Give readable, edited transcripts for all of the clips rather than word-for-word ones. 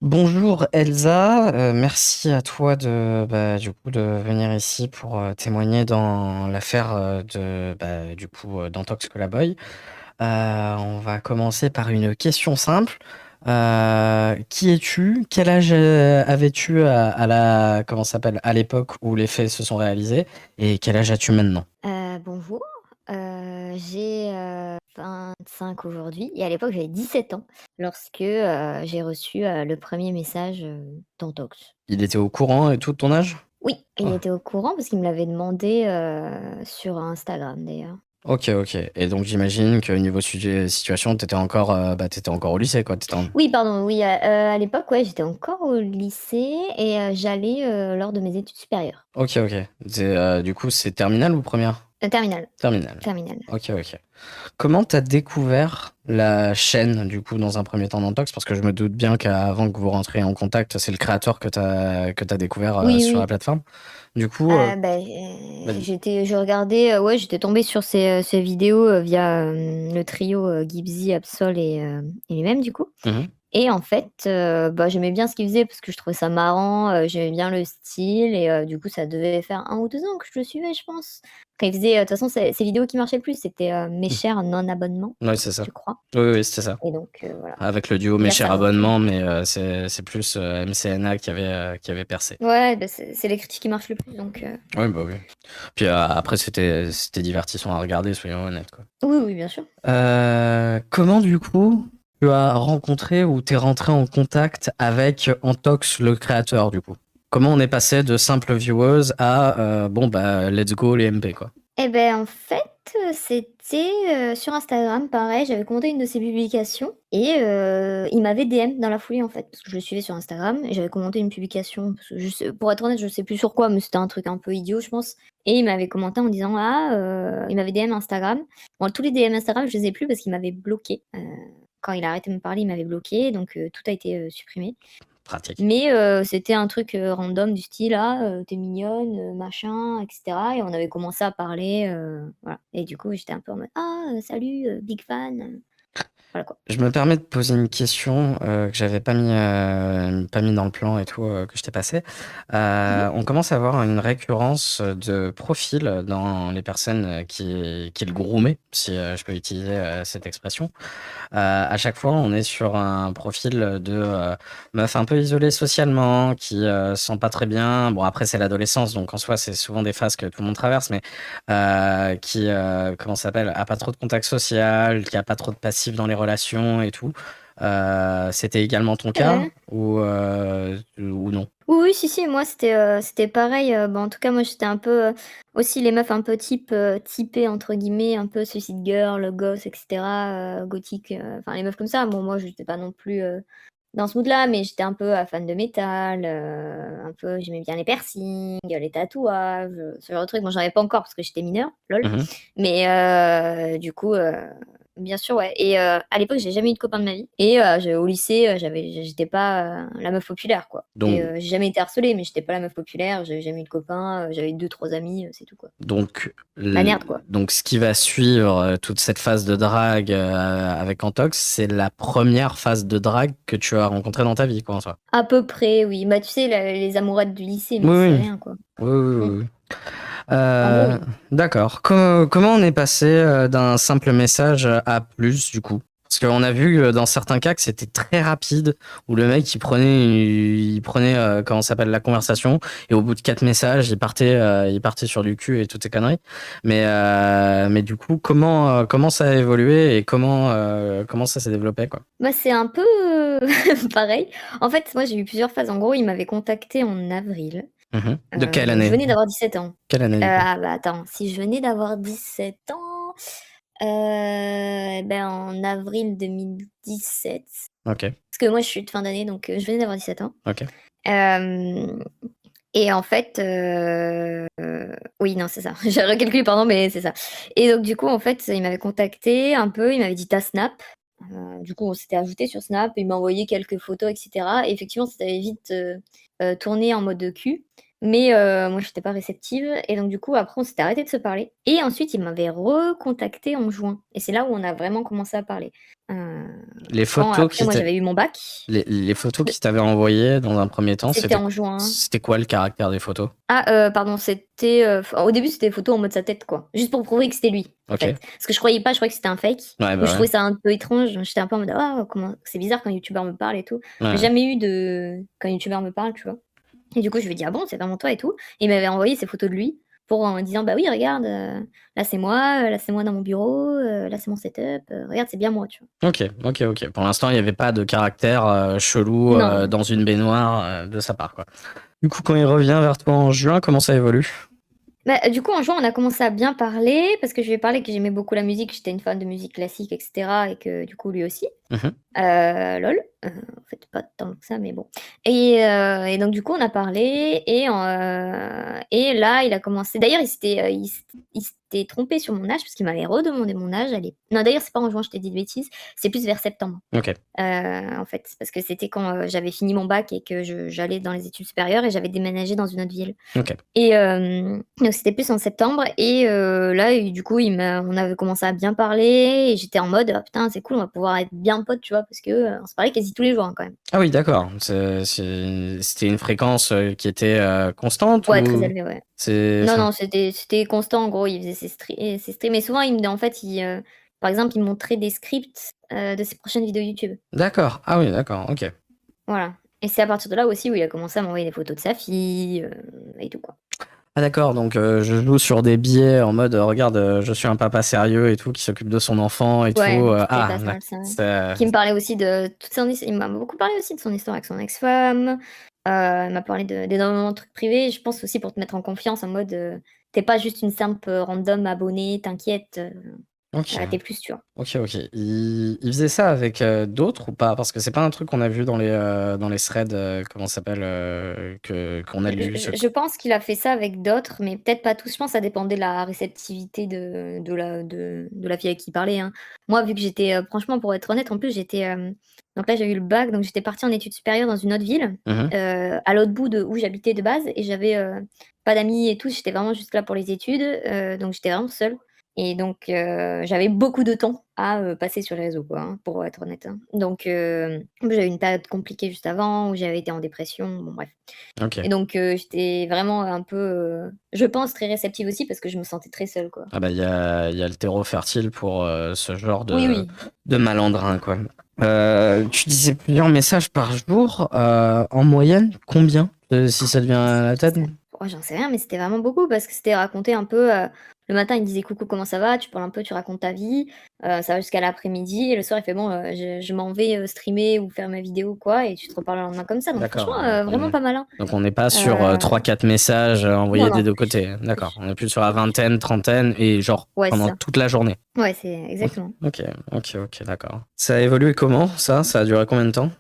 Bonjour Elsa, merci à toi du coup de venir ici pour témoigner dans l'affaire d'Antox Colaboy. On va commencer par une question simple. Qui es-tu? Quel âge avais-tu comment ça s'appelle, à l'époque où les faits se sont réalisés? Et quel âge as-tu maintenant? Bonjour, j'ai, 25 aujourd'hui et à l'époque j'avais 17 ans lorsque, j'ai reçu, le premier message, d'Antox. Il était au courant et tout de ton âge? Oui, il Ah. était au courant parce qu'il me l'avait demandé, sur Instagram d'ailleurs. Ok, ok. Et donc j'imagine que niveau situation, t'étais encore au lycée, quoi. Oui, pardon, oui, à l'époque, ouais, j'étais encore au lycée et j'allais, lors de mes études supérieures. Ok, ok. Du coup, c'est terminale ou première? Terminale, Terminale. terminale. Ok, ok. Comment t'as découvert la chaîne, du coup, dans un premier temps d'Antox? Parce que je me doute bien qu'avant que vous rentriez en contact, c'est le créateur que t'as découvert Oui, sur la oui. plateforme. Du coup, vas-y. Je regardais, ouais, j'étais tombée sur ces vidéos, via, le trio, Gibbsy, Absol et lui-même du coup. Mhm. Et en fait, j'aimais bien ce qu'il faisait parce que je trouvais ça marrant, j'aimais bien le style et du coup ça devait faire 1 ou 2 ans que je le suivais je pense. Quand il faisait, de toute façon ses vidéos qui marchaient le plus c'était, Mes chers non-abonnement, Oui, c'est ça. je crois. Oui, oui, c'était ça. Et donc voilà. Avec le duo Et Mes là chers ça m'a abonnements, mais c'est plus MCNA qui avait percé. ouais, c'est les critiques qui marchent le plus donc Oui, bah oui. Puis après, c'était divertissant à regarder, soyons honnêtes, quoi. oui, oui, bien sûr. Comment du coup tu as rencontré ou t'es rentré en contact avec Antox le créateur du coup? Comment on est passé de simple viewers à let's go les MP quoi? Et beh, en fait, c'était, sur Instagram, pareil, j'avais commenté une de ses publications et il m'avait DM dans la foulée, en fait, parce que je le suivais sur Instagram et j'avais commenté une publication, parce que je sais pour être honnête, je sais plus sur quoi, mais c'était un truc un peu idiot, je pense et il m'avait commenté en disant: «Ah», il m'avait DM Instagram. Bon, tous les DM Instagram, je les ai plus parce qu'il m'avait bloqué. Quand il a arrêté de me parler, il m'avait bloqué, donc tout a été, supprimé. Pratique. Mais c'était un truc, random du style: «Ah, tu mignonne, machin» et cetera et on avait commencé à parler, voilà et du coup, j'étais un peu en mode: «Ah, salut, big fan», voilà quoi. Je me permets de poser une question que j'avais pas mis dans le plan et tout, que je t'ai passé. Mmh. On commence à avoir une récurrence de profils dans les personnes qui le groomaient, si je peux utiliser cette expression. À chaque fois, on est sur un profil de meuf un peu isolée socialement, qui se sent pas très bien. Bon, après, c'est l'adolescence, donc en soi, c'est souvent des phases que tout le monde traverse, mais qui, comment ça s'appelle, a pas trop de contact social, qui a pas trop de passif dans les relations et tout. C'était également ton C'est cas vrai. ou non? Oui, oui, si, si, moi c'était pareil, en tout cas, moi j'étais un peu, aussi les meufs un peu «typées» entre guillemets, un peu Suicide Girl, goth et cetera, gothique, enfin les meufs comme ça. Bon, moi j'étais pas non plus, dans ce mood-là, mais j'étais un peu, fan de métal, un peu j'aimais bien les piercings, les tatouages, ce genre de trucs. Bon, j'en avais pas encore parce que j'étais mineure, lol, Mhm. mais du coup, bien sûr, ouais et à l'époque, j'ai jamais eu de copain de ma vie et au lycée, j'étais pas, la meuf populaire, quoi. Donc, J'ai jamais été harcelée, mais j'étais pas la meuf populaire, j'avais jamais eu de copain, j'avais 2 3 amis, c'est tout, quoi. Donc, La nerd, quoi. donc, ce qui va suivre toute cette phase de drague avec Antox, c'est la première phase de drague que tu as rencontrée dans ta vie, quoi, en soi. À peu près, oui. Bah, tu sais, les amourettes du lycée, Oui, mais c'est oui, rien, quoi. oui, oui, Mmh. oui, oui. En gros, Euh, oui. d'accord. Comment on est passé d'un simple message à plus, du coup? Parce qu'on a vu dans certains cas que c'était très rapide, où le mec il prenait comment ça s'appelle la conversation, et au bout de 4 messages, il partait sur du cul et toutes ces conneries. Mais du coup, comment ça a évolué et comment ça s'est développé, quoi? Bah, c'est un peu, pareil. En fait, moi, j'ai eu plusieurs phases. En gros, il m'avait contactée en avril. Mhm. De quelle Donc je année? venais d'avoir 17 ans. Quelle année, du coup? Attends, si je venais d'avoir 17 ans, en avril 2017. Ok, Parce que moi, je suis de fin d'année, donc je venais d'avoir 17 ans. ok. Hem et en fait, oui, non, c'est ça. J'ai recalculé, pardon, mais c'est ça et donc du coup, en fait, il m'avait contacté un peu, il m'avait dit: «Tu Snap?» Du coup, on s'était ajouté sur Snap, il m'a envoyé quelques photos et cetera et effectivement, ça avait vite, tourné en mode cul. mais moi j'étais pas réceptive et donc du coup après on s'était arrêté de se parler et ensuite il m'avait recontactée en juin et c'est là où on a vraiment commencé à parler. Heu, Les quand photos après qui moi t'a j'avais eu mon bac, les photos de qu'il t'avait envoyées dans un premier temps, c'était en juin. c'était quoi le caractère des photos? Pardon, c'était, au début c'était des photos en mode sa tête quoi, juste pour prouver que c'était lui, en OK. fait. Parce que je croyais pas, je croyais que c'était un fake, Ouais, donc je bah, ouais. trouvais ça un peu étrange, j'étais un peu en mode: «Ah comment c'est bizarre quand un youtubeur me parle et tout». J'ai Ouais. jamais eu de quand un youtubeur me parle, tu vois? Et du coup, je lui ai dit: «Ah bon, c'est vraiment toi et tout?» Et il m'avait envoyé ces photos de lui pour en disant: «Bah oui, regarde, là c'est moi dans mon bureau, là c'est mon setup, regarde, c'est bien moi», tu vois? OK, OK, OK. Pour l'instant, il y avait pas de caractère, chelou, Non, non. dans une baignoire, de sa part, quoi. Du coup, quand il revient vers toi en juin, comment ça évolue? Bah, du coup, en juin, on a commencé à bien parler parce que je lui ai parlé que j'aimais beaucoup la musique, j'étais une fan de musique classique et cetera et que du coup lui aussi. Mmh. LOL, en fait pas tant que ça, mais bon et donc du coup on a parlé et là il a commencé d'ailleurs il s'était trompé sur mon âge parce qu'il m'avait redemandé mon âge à l'ép non d'ailleurs c'est pas en juin, je t'ai dit de bêtises, c'est plus vers septembre. OK, En fait, parce que c'était quand, j'avais fini mon bac et que j'allais dans les études supérieures et j'avais déménagé dans une autre ville. OK. Et donc c'était plus en septembre et là et du coup, on avait commencé à bien parler et j'étais en mode: «Ah putain, c'est cool, on va pouvoir être bien potes», tu vois? Parce que, on se parlait quasi tous les jours, hein, quand même. Ah oui, d'accord. C'était une fréquence, qui était, constante Ouais, très ou élevé, ouais. c'est Non, enfin non, c'était constant, en gros, il faisait ses streams et souvent, en fait, par exemple, il me montrait des scripts, de ses prochaines vidéos YouTube. d'accord. Ah oui, d'accord, OK. Voilà et c'est à partir de là aussi où il a commencé à m'envoyer des photos de sa fille, et tout, quoi. Ah d'accord, donc je joue sur des biais en mode, «Regarde, je suis un papa sérieux et tout, qui s'occupe de son enfant et Ouais, tout», c'était pas mal ça. Qui me parlait aussi de toute son his il m'a beaucoup parlé aussi de son histoire avec son ex-femme, il m'a parlé d'énormément de trucs privés. Je pense aussi pour te mettre en confiance en mode, tu pas juste une simple, random abonnée, t'inquiète, OK. tu plus, tu vois? OK, OK. Il faisait ça avec, d'autres ou pas? Parce que c'est pas un truc qu'on a vu dans les threads, comment ça s'appelle, que qu'on a lu ce Je pense qu'il a fait ça avec d'autres, mais peut-être pas tous. Je pense que ça dépendait de la réceptivité de la fille avec qui il parlait, hein. Moi, vu que j'étais, franchement, pour être honnête, en plus, j'étais, donc là, j'ai eu le bac, donc j'étais partie en études supérieures dans une autre ville, mmh. à l'autre bout de où j'habitais de base et j'avais, pas d'amis et tout. J'étais vraiment juste là pour les études, donc j'étais vraiment seule et donc j'avais beaucoup de temps à, passer sur les réseaux, quoi, hein, pour être honnête, hein. Donc en plus, j'avais une période compliquée juste avant où j'avais été en dépression, bon bref. OK. Et donc j'étais vraiment un peu, je pense très réceptive aussi parce que je me sentais très seule, quoi. Ah bah, il y a le terreau fertile pour, ce genre Oui, de oui. malandrin, quoi. Tu disais plusieurs messages par jour, en moyenne, combien? Si ça te vient à la tête? Oh, j'en sais rien, mais c'était vraiment beaucoup parce que c'était raconter un peu, le matin, il me disait: «Coucou, comment ça va?» Tu parles un peu, tu racontes ta vie, ça va jusqu'à l'après-midi et le soir, il fait: «Bon, je m'en vais, streamer ou faire ma vidéo ou quoi» et tu te reparles le lendemain comme ça, donc D'accord, franchement, vraiment pas mal, hein. donc on n'est pas sur, Heu, 3-4 messages, non, envoyés des non, 2 plus, côtés. D'accord, plus. on est plus sur la vingtaine, trentaine et genre Ouais, c'est pendant ça. toute la journée? Ouais, c'est OK, exactement. OK, OK, OK, d'accord. Ça a évolué comment ça? Ça a duré combien de temps?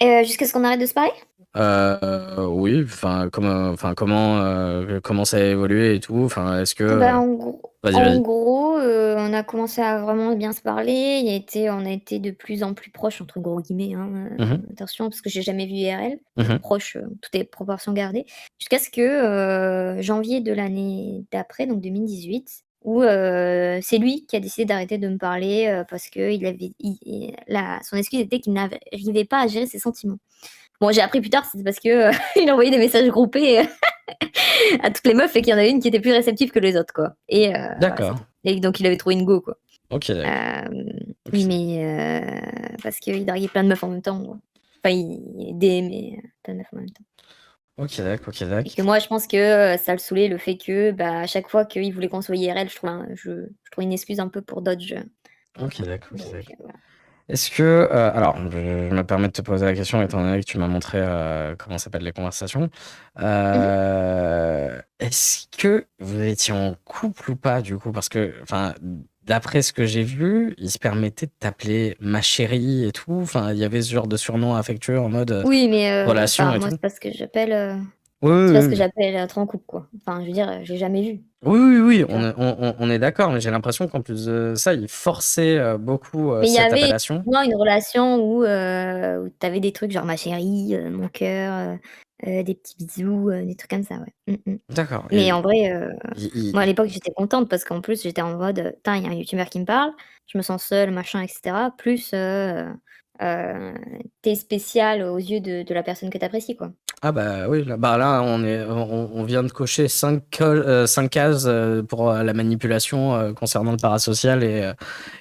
Jusqu'à ce qu'on arrête de se parler? Oui, enfin comment ça a évolué et tout? Enfin, est-ce que, Bah, vas-y, en vas-y. gros, on a commencé à vraiment bien se parler. On a été de plus en plus proches entre gros guillemets, hein, Mmh mh. attention parce que j'ai jamais vu IRL, Mmh donc mh. proches, toutes les proportions gardées. Jusqu'à ce que, janvier de l'année d'après, donc 2018, où, c'est lui qui a décidé d'arrêter de me parler, parce qu'il avait il la son excuse était qu'il n'arrivait pas à gérer ses sentiments. Bon, j'ai appris plus tard, c'était parce que, il envoyait des messages groupés, à toutes les meufs et qu'il y en avait une qui était plus réceptive que les autres, quoi et voilà, c'est D'accord. tout et donc il avait trouvé une go, quoi. OK, d'accord. Hem, OK. mais parce qu'il draguait plein de meufs en même temps, quoi. Enfin, il DM plein de meufs en même temps OK, d'accord, OK, et d'accord. que moi, je pense que, ça le saoulait le fait que, bah, à chaque fois qu'il voulait qu'on soit IRL, je trouvais une excuse un peu pour dodge, OK, d'accord, OK, donc d'accord. voilà. Est-ce que, alors je me permets de te poser la question étant donné que tu m'as montré, comment s'appellent les conversations. Mmh mh. Est-ce que vous étiez en couple ou pas du coup? Parce que, enfin, d'après ce que j'ai vu, il se permettait de t'appeler ma chérie et tout. Enfin, il y avait ce genre de surnom affectueux en mode, Oui, mais relation enfin, et moi, tout. Oui, c'est pas oui, ce que oui. j'appelle être en couple, quoi. Enfin, je veux dire, j'ai jamais vu, Oui, oui, oui, tu vois? on est d'accord, mais j'ai l'impression qu'en plus de ça, il forçait, beaucoup, Mais il y cette avait appellation. moi une relation où tu avais des trucs genre ma chérie, mon cœur, des petits bisous, des trucs comme ça, ouais. D'accord Mais et en vrai, il moi à l'époque j'étais contente parce qu'en plus j'étais en mode, «Putain, il y a un youtubeur qui me parle, je me sens seule, machin et cetera», plus, heu, tu spécial aux yeux de la personne que tu apprécies, quoi. ah bah, oui, là bah, là, on vient de cocher 5 cases, pour, la manipulation, concernant le parasocial et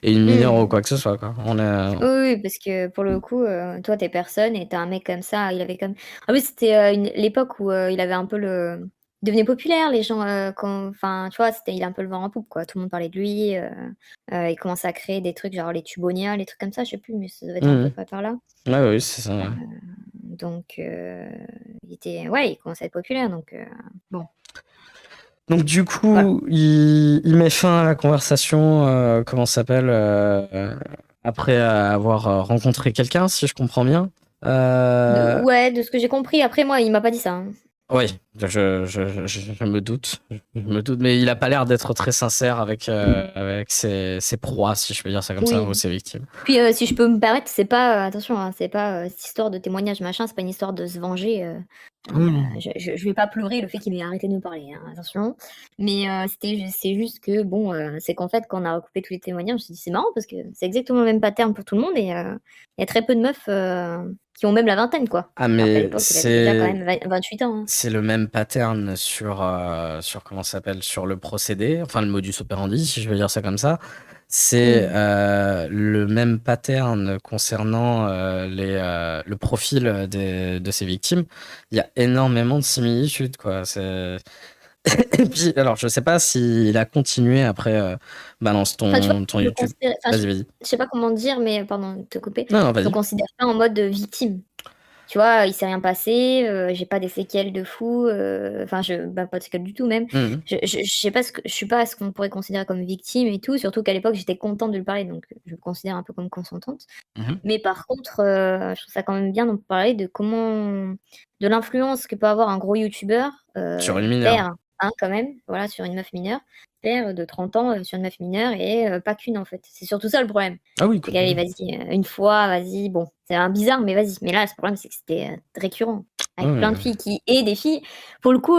une mineure ou Mmh. quoi que ce soit, quoi. On est Oui, oui, parce que pour le coup, toi tu personne et tu un mec comme ça, il avait comme en plus c'était, une l'époque où, il avait un peu il devenait populaire, les gens, quand enfin, tu vois, il a un peu le vent en poupe, quoi. Tout le monde parlait de lui, il commençait à créer des trucs genre les Tubonia, les trucs comme ça, je sais plus, mais ça devait être un peu mmh près par là. Ouais, oui, c'est ça, Heu, ouais. donc il commençait à être populaire donc bon, Donc du voilà. coup, il met fin à la conversation, comment ça s'appelle, après avoir, rencontré quelqu'un, si je comprends bien? Heu De ce que j'ai compris, après moi, il m'a pas dit ça, hein. Oui, je me doute, mais il a pas l'air d'être très sincère avec ses proies, si je peux dire ça comme ça, ou Oui. ses victimes. Puis, si je peux me permettre, c'est pas, attention, hein, c'est pas, cette histoire de témoignage machin, c'est pas une histoire de se venger, Mmh. je vais pas pleurer le fait qu'il m'ait arrêté de me parler, hein, attention. Mais, c'est juste que bon, c'est qu'en fait, quand on a recoupé tous les témoignages, on s'est dit: «C'est marrant parce que c'est exactement le même pattern pour tout le monde et il y a très peu de meufs, qui ont même la vingtaine, quoi». Ah Alors qu'à mais l'époque, il avait déjà quand même 28 ans, hein. c'est le même pattern sur comment ça s'appelle? Sur le procédé, enfin le modus operandi, si je veux dire ça comme ça. C'est, Mmh. le même pattern concernant, le profil de ces victimes. Il y a énormément de similitudes, quoi. C'est et puis alors je sais pas s'il a continué après, balance Enfin, tu vois, ton je le YouTube. considère enfin, Vas-y, vas-y. je sais pas comment dire, mais pardon de te couper, Non, non, je le vas-y. considère pas en mode, victime. Tu vois, il s'est rien passé, j'ai pas des séquelles de fou, enfin pas de séquelles du tout même. Mmh mh. Je sais pas je suis pas ce qu'on pourrait considérer comme victime et tout, surtout qu'à l'époque j'étais contente de lui parler donc je me considère un peu comme consentante. Mmh. Mais par contre, je trouve ça quand même bien d'en parler de l'influence que peut avoir un gros youtubeur, Sur une mineure. père, hein, quand même, voilà, sur une meuf mineure, père de 30 ans, sur une meuf mineure et pas qu'une en fait. C'est surtout ça le problème. Ah oui, C'est qu'allez, complètement. vas-y, une fois, vas-y, bon, c'est un bizarre, mais vas-y. Mais là, le problème, c'est que c'était, récurrent, Ouais, avec ouais, plein de ouais. filles et des filles, pour le coup,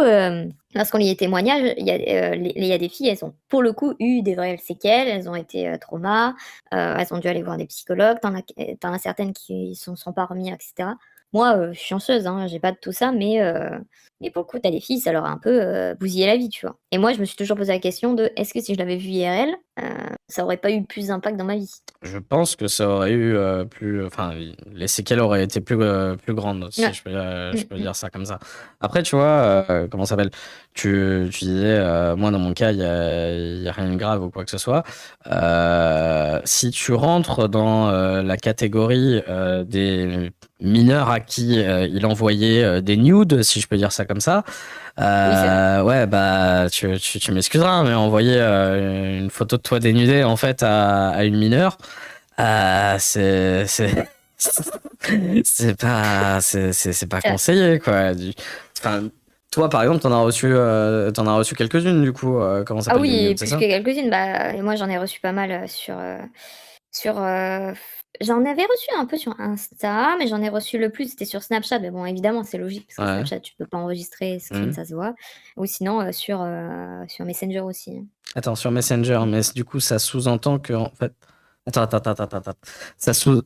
lorsqu'on lit les témoignages, il y a des filles, elles ont, pour le coup, eu des vraies séquelles, elles ont été, traumas, elles ont dû aller voir des psychologues. Tu as certaines qui s'en sont pas remis et cetera. Moi, je suis chanceuse, hein, j'ai pas de tout ça, mais pour le coup, tu as des filles, ça leur a un peu, bousillé la vie, tu vois? Et moi, je me suis toujours posé la question de: «Est-ce que si je l'avais vu IRL, ça aurait pas eu plus d'impact dans ma vie?» Je pense que ça aurait eu, enfin, les séquelles auraient été plus grandes, si Ouais. je Mmh peux mh. dire ça comme ça. Après, tu vois, comment ça s'appelle? Tu disais, moi, dans mon cas, il y a rien de grave ou quoi que ce soit. Si tu rentres dans, la catégorie, des mineurs à qui, il envoyait, des nudes, si je peux dire ça comme ça, Oui, c'est vrai. ouais, bah, tu m'excuseras, mais envoyer, une photo de toi dénudé, en fait, à une mineure, c'est c'est pas C'est vrai. conseillé, quoi. Enfin, toi, par exemple, t'en as reçu quelques-unes, du coup, comment Ah s'appelle, des oui, nudes, c'est plus que ça? quelques-unes. Bah, et moi, j'en ai reçu pas mal, sur, j'en avais reçu un peu sur Insta, mais j'en ai reçu le plus, c'était sur Snapchat. Mais bon, évidemment, c'est logique parce que Ouais. Snapchat, tu peux pas enregistrer, screen, Mmh. ça se voit. Ou sinon, sur Messenger aussi, hein. Attends, sur Messenger, Mmh. mais du coup, ça sous-entend que, en fait, attends. Ça sous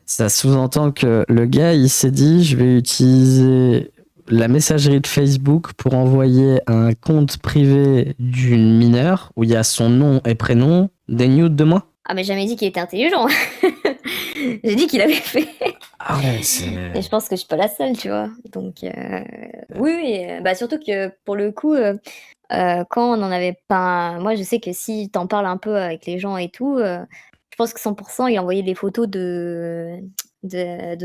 ça sous-entend que le gars, il s'est dit: «Je vais utiliser la messagerie de Facebook pour envoyer à un compte privé d'une mineure où il y a son nom et prénom, des nudes de moi». Ah, mais j'ai jamais dit qu'il était intelligent. J'ai dit qu'il avait fait. Ah ouais, Et je pense que je suis pas la seule, tu vois? Donc oui, oui, bah, surtout que pour le coup, quand on en avait pas moi, je sais que si tu en parles un peu avec les gens et tout, je pense que 100 il envoyait des photos de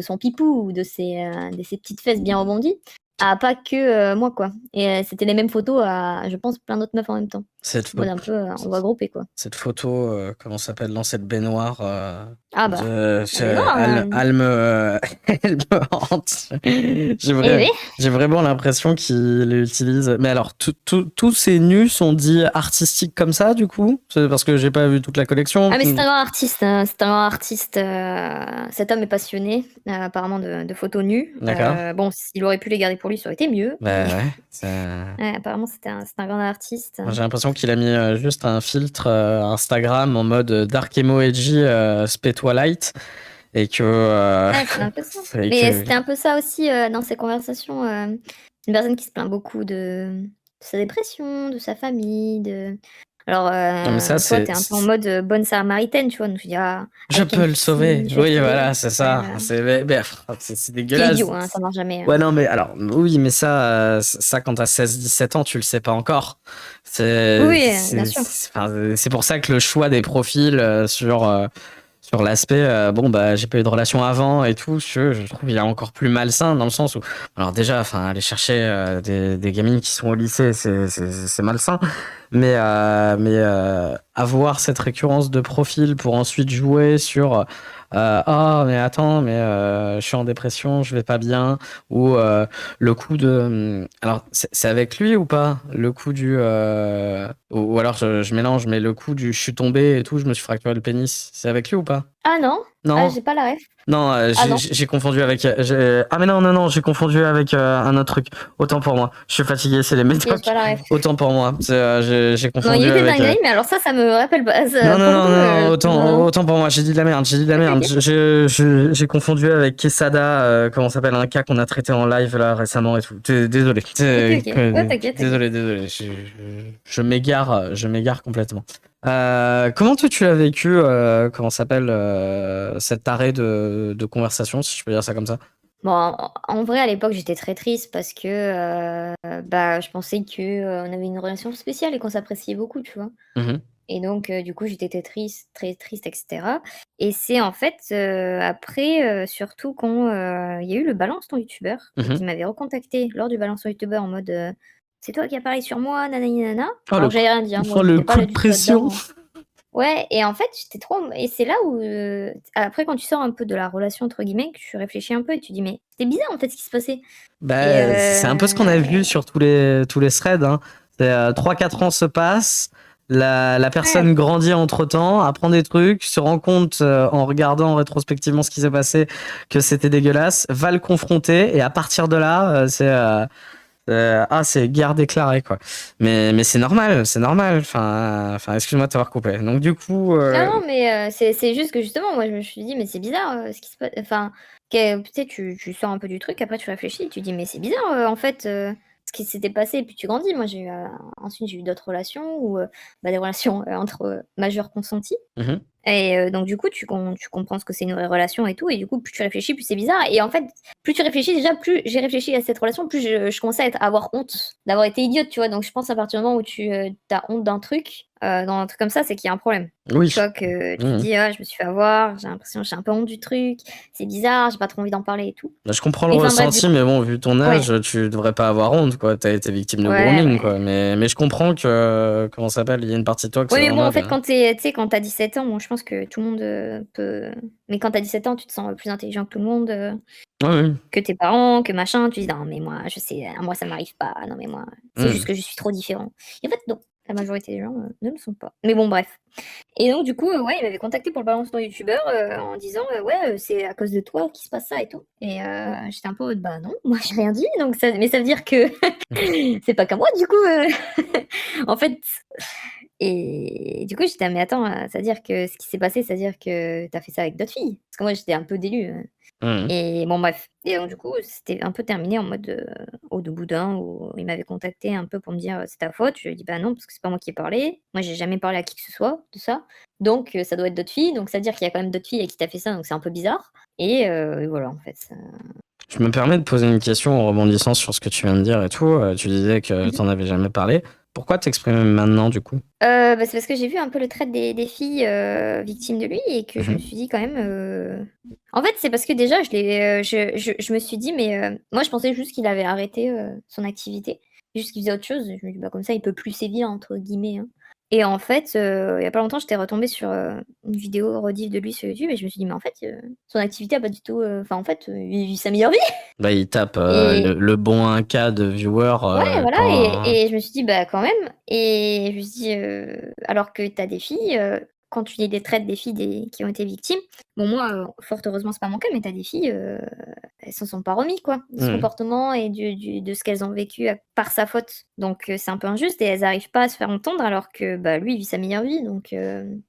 son pipou ou de ses petites fesses bien rebondies, à pas que, moi, quoi. Et c'était les mêmes photos à, je pense, plein d'autres meufs en même temps. Cette, En mode un peu, on va grouper, quoi. cette photo, comment ça s'appelle, dans cette baignoire Ah bah, la baignoire, elle me, elle me hante. eh oui. J'ai vraiment l'impression qu'il utilise. Mais alors, tous ces nus sont dits artistiques comme ça, du coup? C'est parce que j'ai pas vu toute la collection. Ah mais c'est un grand artiste, hein, c'est un grand artiste. Cet homme est passionné, apparemment de photos nues. D'accord. Bon, s'il aurait pu les garder pour lui, ça aurait été mieux. Bah Mais ouais. ouais, apparemment, c'est un grand artiste. Moi, j'ai l'impression qu'il a mis juste un filtre Instagram en mode dark emo edgy spé Twilight et que, Ouais, c'est un peu ça. et Mais que c'était un peu ça aussi dans ses conversations. Une personne qui se plaint beaucoup de sa dépression, de sa famille, de. Alors, non, mais ça toi, t'es un peu en mode bonne samaritaine, tu vois. Donc, tu dis, ah, je I can peux le sauver. see, je vais Oui, t'aider. voilà, c'est ça. C'est C'est dégueulasse. idiot, hein, ça marche jamais. Hein. Ouais, non, mais alors, oui, mais ça quand t'as 16-17 ans, tu le sais pas encore. Oui, bien sûr. C'est pour ça que le choix des profils sur l'aspect, bon, bah, j'ai pas eu de relation avant et tout, je trouve qu'il est encore plus malsain dans le sens où, alors déjà, enfin, aller chercher des gamines qui sont au lycée, c'est malsain, mais avoir cette récurrence de profil pour ensuite jouer sur oh, mais attends, mais je suis en dépression, je vais pas bien, ou le coup de. Alors, c'est avec lui ou pas? Le coup du. Ou alors je mélange, mais le coup du je suis tombé et tout, je me suis fracturé le pénis, c'est avec lui ou pas? Ah non, Non? j'ai pas la ref. Non, Ah non, j'ai confondu avec. Ah, mais non, j'ai confondu avec un autre truc. Autant pour moi. Je suis fatigué, c'est les ok, médocs. j'ai pas la ref. Autant pour moi. J'ai Non, il confondu était avec. dingue, mais alors ça me rappelle pas. Non, Pour le coup, non, non. autant pour moi, j'ai dit de la merde, j'ai dit de la Ok, merde. ok. J'ai confondu avec Quesada, comment ça s'appelle, un cas qu'on a traité en live là récemment et tout. Désolé. Ok, ok. Ouais, t'inquiète. Désolé. Je m'égare complètement. Comment toi tu as vécu, comment ça s'appelle, cet arrêt de conversation, si je peux dire ça comme ça? Bon, en vrai, à l'époque, j'étais très triste parce que bah, je pensais qu'on avait une relation spéciale et qu'on s'appréciait beaucoup, tu vois. Mhm. Et donc, du coup, j'étais très triste, etc. Et c'est en fait après, surtout quand il y a eu le Balance ton youtubeur et Mhm. qui m'avait recontacté lors du Balance ton youtubeur en mode c'est toi qui as parlé sur moi, nanani nana. Oh, Alors, j'avais rien dit, hein, moi, oh, le j'étais pas coup là de du tout pression. là-dedans. Hein. Ouais, et en fait, j'étais trop. Et c'est là où, après, quand tu sors un peu de la relation, entre guillemets, que tu réfléchis un peu et tu dis, mais c'était bizarre en fait ce qui se passait. Et Bah, c'est un peu ce qu'on a vu sur tous les threads. Hein. 3-4 ans se passent, la ouais, personne grandit entre-temps, apprend des trucs, se rend compte en regardant rétrospectivement ce qui s'est passé que c'était dégueulasse, va le confronter et à partir de là, c'est guerre déclarée quoi. Mais c'est normal, c'est normal. Enfin, excuse-moi de t'avoir coupé. Donc du coup, non, mais c'est juste que justement, moi, je me suis dit, mais c'est bizarre ce qui se passe. Enfin, tu sais, tu sors un peu du truc, après tu réfléchis, tu dis, mais c'est bizarre en fait ce qui s'était passé, et puis tu grandis. Moi, ensuite, j'ai eu d'autres relations, ou bah, des relations entre majeurs consentis. mhm. Et donc du coup, tu comprends ce que c'est une vraie relation et tout, et du coup, plus tu réfléchis, plus c'est bizarre. Et en fait, plus tu réfléchis, déjà, plus j'ai réfléchi à cette relation, plus je commençais à avoir honte d'avoir été idiote, tu vois. Donc je pense à partir du moment où tu as honte d'un truc, dans un truc comme ça, c'est qu'il y a un problème. Oui. Tu vois, que tu te Mhm. dis, ah, je me suis fait avoir, j'ai l'impression, j'ai un peu honte du truc, c'est bizarre, j'ai pas trop envie d'en parler et tout. Bah, je comprends le Et enfin bref, du ressenti, coup, mais bon, vu ton ouais, âge, tu devrais pas avoir honte, quoi. T'as été victime de ouais, grooming, ouais. quoi. Mais je comprends que, comment ça s'appelle, il y a une partie de toi que Oui, c'est mais en bon, en mode. fait, quand tu sais, quand t'as 17 ans, bon, je pense que tout le monde peut. Mais quand t'as 17 ans, tu te sens plus intelligent que tout le monde. Ouais, oui. Que tes parents, que machin, tu dis: «Non mais moi je sais, moi ça m'arrive pas, non mais moi, c'est juste Hmm. que je suis trop différent». Et en fait non, la majorité des gens, ne le sont pas. Mais bon bref. Et donc du coup, ouais, il m'avait contacté pour le balance ton youtubeur, en disant: «Ouais, c'est à cause de toi qu'il se passe ça et tout». Et j'étais un peu en mode: «Bah non, moi j'ai rien dit, donc ça veut dire que c'est pas qu'à moi du coup, En fait. Et du coup j'étais: «Ah mais attends, ça veut dire que ce qui s'est passé, ça veut dire que t'as fait ça avec d'autres filles?» Parce que moi j'étais un peu délus, Hmm. et bon bref, et donc du coup, c'était un peu terminé en mode, eau de boudin, où il m'avait contacté un peu pour me dire: «C'est ta faute». Je lui ai dit: «Bah non, parce que c'est pas moi qui ai parlé. Moi, j'ai jamais parlé à qui que ce soit de ça. Donc ça doit être d'autres filles, donc ça veut dire qu'il y a quand même d'autres filles avec qui tu fait ça, donc c'est un peu bizarre». Et voilà en fait, ça. Je me permets de poser une question en rebondissant sur ce que tu viens de dire et tout. Tu disais que Mmh. t'en avais jamais parlé. Pourquoi t'exprimer maintenant, du coup? Bah, c'est parce que j'ai vu un peu le trait des filles, victimes de lui, et que je me Mhm. suis dit quand même, en fait, c'est parce que déjà je me suis dit: «Mais» moi je pensais juste qu'il avait arrêté, son activité. juste qu'il faisait autre chose. Je me dis: «Bah, comme ça, il peut plus sévir» entre guillemets, hein. Et en fait, il y a pas longtemps, j'étais retombée sur, une vidéo rediff de lui sur YouTube et je me suis dit: «Mais en fait, son activité a pas du tout, enfin en fait, il vit sa meilleure vie» Bah, il tape et le bon 1K de viewers ouais, voilà quand. et je me suis dit: «Bah, quand même» et je me suis dit, alors que tu as des filles, quand tu lis les traits des filles qui ont été victimes, bon moi, fort heureusement c'est pas mon cas, mais tu as des filles, elles s'en sont pas remis quoi, de ce Mmh. comportement et de ce qu'elles ont vécu par sa faute. Donc c'est un peu injuste et elles arrivent pas à se faire entendre alors que, bah, lui il vit sa meilleure vie donc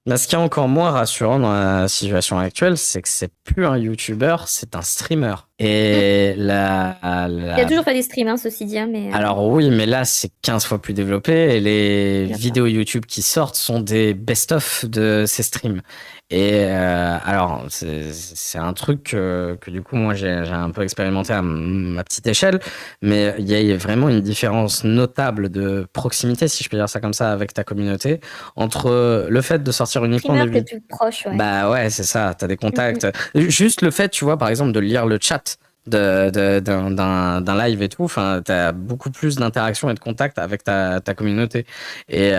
Bah, ce qui est encore moins rassurant dans la situation actuelle, c'est que c'est plus un YouTuber, c'est un streamer. mmh. Et Il a toujours fait des streams, hein, ceci dit, hein, mais alors oui, mais là c'est 15 fois plus développé et les bien sûr. vidéos YouTube qui sortent sont des best-of de ces streams. Et alors c'est un truc que du coup moi j'ai un peu expérimenté à ma petite échelle, mais il y a vraiment une différence notable de proximité, si je peux dire ça comme ça, avec ta communauté, entre le fait de sortir uniquement Streamer, des tu vidéos. plus proche, ouais. Bah ouais, c'est ça, t'as des Mmh mh. contacts. Juste le fait, tu vois, par exemple, de lire le chat d'un live et tout, enfin, t'as beaucoup plus d'interaction et de contact avec ta communauté. Et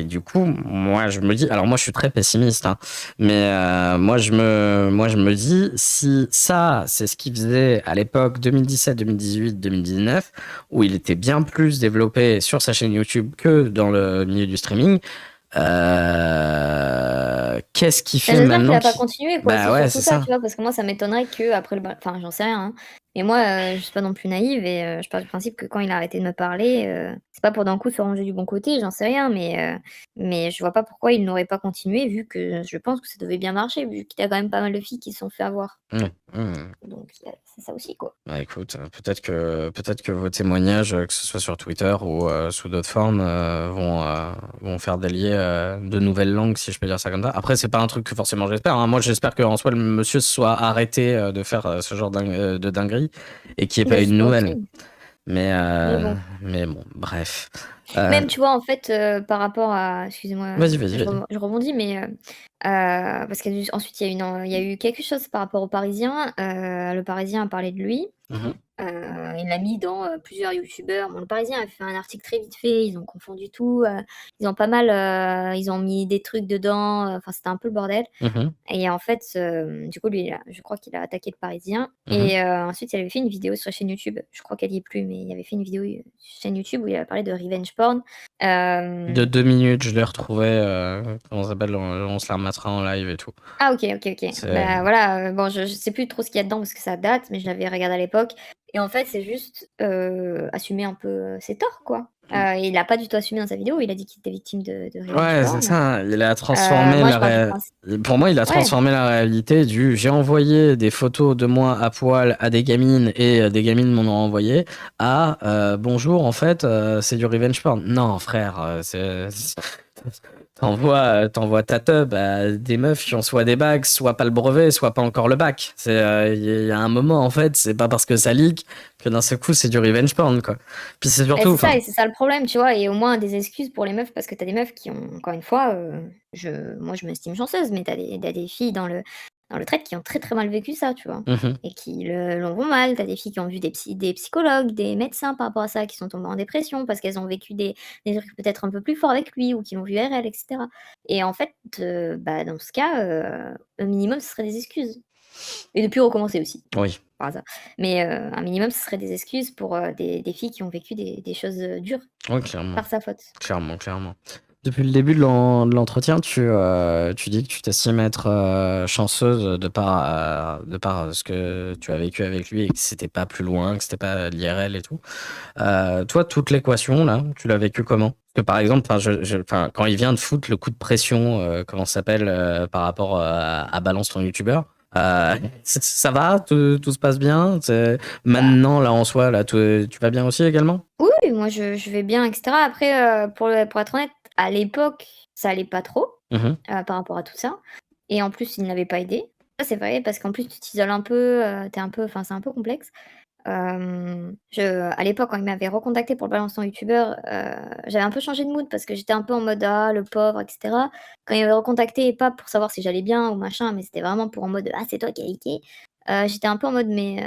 du coup, moi, je me dis, alors moi, je suis très pessimiste, hein, mais moi, je me dis, si ça, c'est ce qu'il faisait à l'époque 2017, 2018, 2019, où il était bien plus développé sur sa chaîne YouTube que dans le milieu du streaming, qu'est-ce qu'il Bah, fait j'espère qu'il maintenant a pas qui. continué quoi, Bah c'est ouais, surtout c'est ça, ça. tu vois? Parce que moi ça m'étonnerait qu'après le enfin j'en sais rien, hein. Mais moi, je suis pas non plus naïve et je pars du principe que quand il a arrêté de me parler, c'est pas pour d'un coup se ranger du bon côté, j'en sais rien, mais je vois pas pourquoi il n'aurait pas continué vu que je pense que ça devait bien marcher, vu qu'il y a quand même pas mal de filles qui se sont fait avoir. Ouais, ouais. Donc c'est ça aussi quoi. Bah écoute, peut-être que vos témoignages, que ce soit sur Twitter ou sous d'autres formes, vont faire délier de nouvelles langues, si je peux dire ça comme ça. Après, c'est pas un truc que forcément j'espère, hein. Moi, j'espère qu'en soi, le monsieur soit arrêté de faire ce genre de dinguerie et qu'il n'y ait Bah, pas une j'espère nouvelle. aussi, Mais, mais euh, bon. mais bon, bref. Euh, Même, tu vois, en fait, par rapport à excusez-moi, vas-y, vas-y, vas-y. je rebondis, mais parce qu'ensuite il y a eu quelque chose par rapport au Parisien, le Parisien a parlé de lui. Mhm, Il l'a mis dans, plusieurs youtubeurs. Bon, Le Parisien a fait un article très vite fait, ils ont confondu tout, ils ont pas mal, ils ont mis des trucs dedans, enfin, c'était un peu le bordel mhm, et en fait, du coup, lui, je crois qu'il a attaqué le Parisien mhm. et ensuite, il avait fait une vidéo sur la chaîne YouTube. Je crois qu'elle y est plus, mais il avait fait une vidéo, chaîne YouTube où il avait parlé de revenge porn. De Hem 2 minutes, je l'ai retrouvé. Comment ça s'appelle? On se la remettra en live et tout. Ah OK, OK, OK. C'est. Bah, voilà, bon je sais plus trop ce qu'il y a dedans parce que ça date, mais je l'avais regardé à l'époque et en fait, c'est juste, assumer un peu, ses torts, quoi. Il a pas du tout assumé dans sa vidéo, il a dit qu'il était victime de revenge Ouais, c'est porn. ça. Il a transformé Moi, je pars du principe Pour moi, il a ouais, transformé la réalité du j'ai envoyé des photos de moi à poil à des gamines et des gamines m'en ont envoyé à bonjour, en fait, c'est du revenge porn. Non, frère, t'envoies ta tub à des meufs qui ont soit des bacs, soit pas le brevet, soit pas encore le bac. Il y a un moment, en fait, c'est pas parce que ça leak que d'un seul coup, c'est du revenge porn, quoi. Puis c'est et surtout, c'est enfin. ça et c'est ça le problème, tu vois? Et au moins des excuses pour les meufs parce que tu as des meufs qui ont encore une fois, moi je m'estime chanceuse, mais tu as des filles dans le trade qui ont très, très mal vécu ça, tu vois? Et qui l'ont vont mal. Tu as des filles qui ont vu des psychologues, des médecins par rapport à ça, qui sont tombées en dépression parce qu'elles ont vécu des trucs peut-être un peu plus forts avec lui ou qui l'ont vu RL et cetera. Et en fait, bah, dans ce cas, un minimum, ce serait des excuses et de plus recommencer aussi, Oui, par hasard. Mais un minimum, ce serait des excuses pour, des filles qui ont vécu des choses, dures oui, clairement. par sa faute. Clairement, clairement. Depuis le début de l'entretien, tu dis que tu t'estimes être chanceuse de par ce que tu as vécu avec lui et que c'était pas plus loin, que c'était pas l'IRL et tout. Toi, toute l'équation, là, tu l'as vécu comment? Parce que par exemple, enfin, quand il vient de foutre le coup de pression, comment ça s'appelle, par rapport à Balance ton youtubeur, ça va? Tout se passe bien? Bah, Maintenant, là, en soi, là, tu vas bien aussi également? oui, moi je vais bien et cetera. Après, pour être honnête, à l'époque, ça allait pas trop, Mhm, par rapport à tout ça et en plus, il n'avait pas aidé. Ça, c'est vrai parce qu'en plus, tu t'isoles un peu, tu un peu enfin, c'est un peu complexe. À l'époque, quand il m'avait recontacté pour le Balance ton youtubeur, j'avais un peu changé de mood parce que j'étais un peu en mode: «Ah, le pauvre» et cetera. Quand il m'avait recontacté, pas pour savoir si j'allais bien ou machin, mais c'était vraiment pour en mode: «Ah, c'est toi qui as leaké». J'étais un peu en mode mais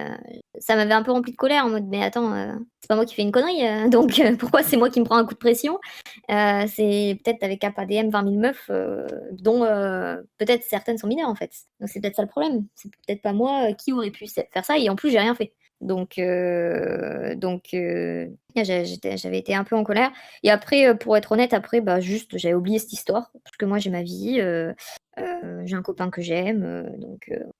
ça m'avait un peu rempli de colère en mode: «Mais attends, c'est pas moi qui fais une connerie, donc pourquoi c'est moi qui me prends un coup de pression?» C'est peut-être tu avais qu'à pas DM 20 000 meufs, dont, peut-être certaines sont mineures, en fait. Donc c'est peut-être ça le problème. C'est peut-être pas moi, qui aurait pu faire ça et en plus j'ai rien fait. J'avais été un peu en colère et après, pour être honnête, après, bah, juste j'avais oublié cette histoire parce que moi j'ai ma vie, j'ai un copain que j'aime,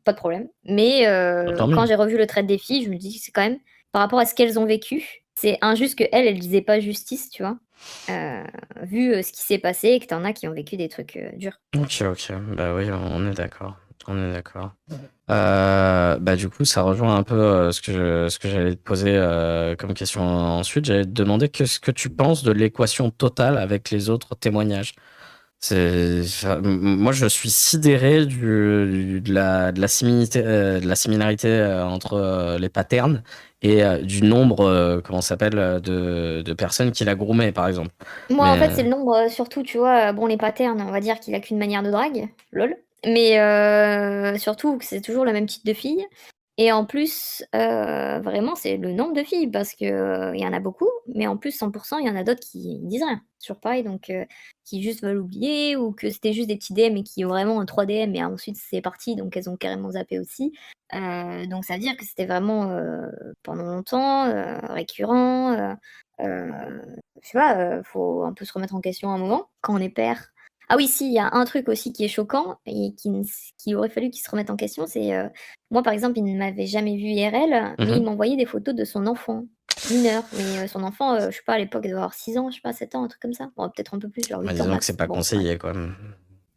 pas de problème. Mais Bah, tant quand mieux. j'ai revu le trait des filles, je me dis: «C'est quand même par rapport à ce qu'elles ont vécu, c'est injuste qu'elles, elles disaient pas justice», tu vois? Heu, vu, ce qui s'est passé et que tu en as qui ont vécu des trucs, durs. OK, OK. Bah, oui, on est d'accord. On est d'accord. Bah, du coup, ça rejoint un peu, ce que j'allais te poser, comme question ensuite. J'allais te demander qu'est-ce que tu penses de l'équation totale avec les autres témoignages? Enfin, moi, je suis sidéré de la de la similarité entre les patterns et du nombre, comment ça s'appelle, de personnes qui la groomaient, par exemple. Moi, en Mais fait, c'est le nombre, surtout, tu vois? Bon, les patterns, on va dire qu'il a qu'une manière de drague, lol. Mais surtout que c'est toujours le même type de fille et en plus, vraiment, c'est le nombre de filles parce que, il y en a beaucoup, mais en plus 100 il y en a d'autres qui disent rien. Toujours pareil, donc qui juste veulent oublier ou que c'était juste des petits DM et qui ont vraiment un 3 DM et ensuite c'est parti, donc elles ont carrément zappé aussi. Donc ça veut dire que c'était vraiment, pendant longtemps, récurrent, je sais pas, faut un peu se remettre en question à un moment, quand on est père. Ah oui, si, il y a un truc aussi qui est choquant et qui aurait fallu qu'il se remette en question, c'est, moi, par exemple, il ne m'avait jamais vue IRL, mais il mhm. m'envoyait des photos de son enfant mineur. Mais, son enfant, je sais pas, à l'époque, il devait avoir 6 ans, je sais pas, 7 ans, un truc comme ça. Bon, peut-être un peu plus, genre Bah, 8 ans disons que c'est max. pas Bon, bref. conseillé, quoi.